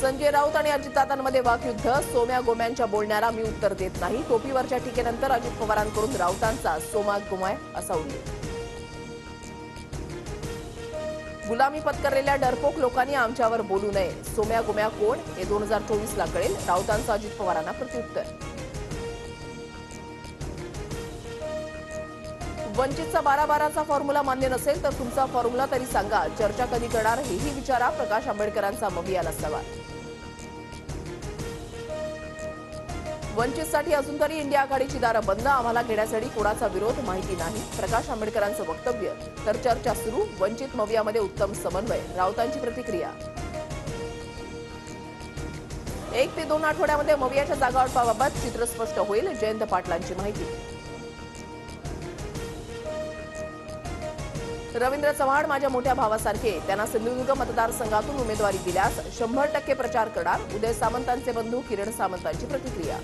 संजय राऊत आणि अजितदादांमध्ये वाकयुद्ध. सोम्या गोम्यांच्या बोलण्याला मी उत्तर देत नाही. टोपीवरच्या टीकेनंतर अजित पवारांकडून राऊतांचा सोमा गोमाय असा उल्लेख. गुलामी पत्करलेल्या डरपोक लोकांनी आमच्यावर बोलू नये. सोम्या गोम्या कोण हे 2024ला कळेल. राऊतांचं अजित पवारांना प्रत्युत्तर. वंचितचा 12-12चा फॉर्म्युला मान्य नसेल तर तुमचा फॉर्म्युला तरी सांगा. चर्चा कधी करणार हेही विचारा. प्रकाश आंबेडकरांचा मवियाला सवाल. वंचितसाठी अजून तरी इंडिया आघाडीची दारं बंद. आम्हाला घेण्यासाठी कोणाचा विरोध माहिती नाही. प्रकाश आंबेडकरांचं वक्तव्य. तर चर्चा सुरू. वंचित मवियामध्ये उत्तम समन्वय. राऊतांची प्रतिक्रिया. 1 ते 2 आठवड्यामध्ये मवियाच्या जागावाटपाबाबत चित्र स्पष्ट होईल. जयंत पाटलांची माहिती. रवींद्र चव्हाण माझ्या मोठ्या भावासारखे. त्यांना सिंधुदुर्ग मतदारसंघातून उमेदवारी दिल्यास 100% प्रचार करणार. उदय सामंतांचे बंधू किरण सामंतांची प्रतिक्रिया.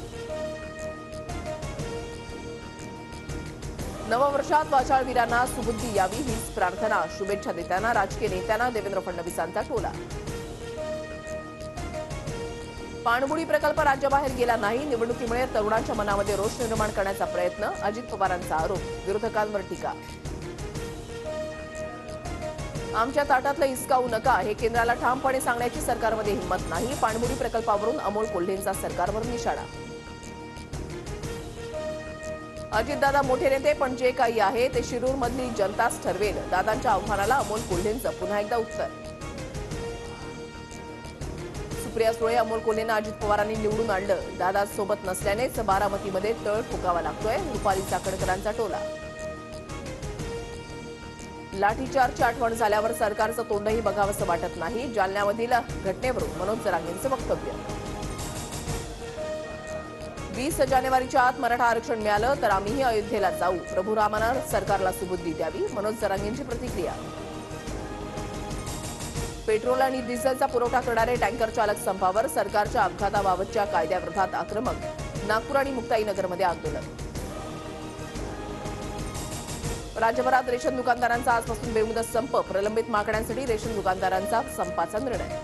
नववर्षात वाचाळवीरांना सुबुद्धी यावी हीच प्रार्थना. शुभेच्छा देताना राजकीय नेत्यांना देवेंद्र फडणवीसांचा टोला. पाणबुडी प्रकल्प राज्याबाहेर गेला नाही. निवडणुकीमुळे तरुणांच्या मनामध्ये रोष निर्माण करण्याचा प्रयत्न. अजित पवारांचा आरोप. विरोधकांवर टीका. आमच्या ताटातलं हिसकावू नका हे केंद्राला ठामपणे सांगण्याची सरकारमध्ये हिंमत नाही. पाणबुडी प्रकल्पावरून अमोल कोल्हेंचा सरकारवर निशाणा. अजितदादा मोठे नेते पण जे काही आहे ते शिरूरमधली जनताच ठरवेल. दादांच्या आव्हानाला अमोल कोल्हेंचं पुन्हा एकदा उत्तर. सुप्रिया सुळे अमोल कोल्हेंना अजित पवारांनी निवडून आणलं. दादा सोबत नसल्यानेच बारामतीमध्ये तळ फुकावा लागतोय. रुपाली चाकणकरांचा टोला. लाठीचार्जची आठवण झाल्यावर सरकारचं तोंडही बघावंसं वाटत नाही. जालन्यामधील घटनेवरून मनोज जरांगेंचं वक्तव्य. 20 जानेवारीच्या आत मराठा आरक्षण मिळालं तर आम्हीही अयोध्येला जाऊ. प्रभू रामानं सरकारला सुबुद्धी द्यावी. मनोज जरांगेंची प्रतिक्रिया. पेट्रोल आणि डिझेलचा पुरवठा करणारे टँकर चालक संपावर. सरकारच्या अपघाताबाबतच्या कायद्याविरोधात आक्रमक. नागपूर आणि मुक्ताईनगरमध्ये आंदोलन. राज्यभरात रेशन दुकानदारांचा आजपासून बेमुदत संप. प्रलंबित मागण्यांसाठी रेशन दुकानदारांचा संपाचा निर्णय.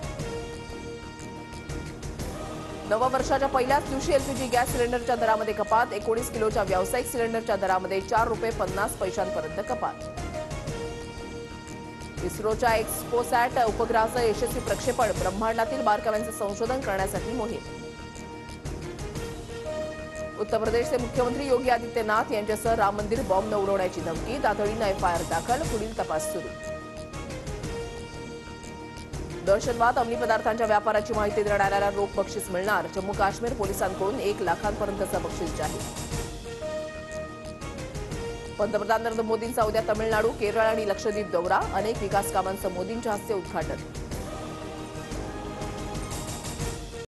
नववर्षाच्या पहिल्याच दिवशी एलपीजी गॅस सिलेंडरच्या दरामध्ये कपात. 19 किलोच्या व्यावसायिक सिलेंडरच्या दरामध्ये ₹4.50 कपात. इस्रोच्या एक्स्पोसॅट उपग्रहाचं यशस्वी प्रक्षेपण. ब्रह्मांडातील बारकाव्यांचं संशोधन करण्यासाठी मोहीम. उत्तर प्रदेशचे मुख्यमंत्री योगी आदित्यनाथ यांच्यासह राम मंदिर बॉम्ब उडवण्याची धमकी. तातडीनं एफआयआर दाखल. पुढील तपास सुरू. दहशतवाद अंमली पदार्थांच्या व्यापाराची माहिती देणाऱ्याला रोख बक्षीस मिळणार. जम्मू काश्मीर पोलिसांकडून 1 लाखांपर्यंतचं बक्षीस जाहीर. पंतप्रधान नरेंद्र मोदींचा उद्या तमिळनाडू, केरळ आणि लक्षद्वीप दौरा. अनेक विकास कामांचं मोदींच्या हस्ते उद्घाटन.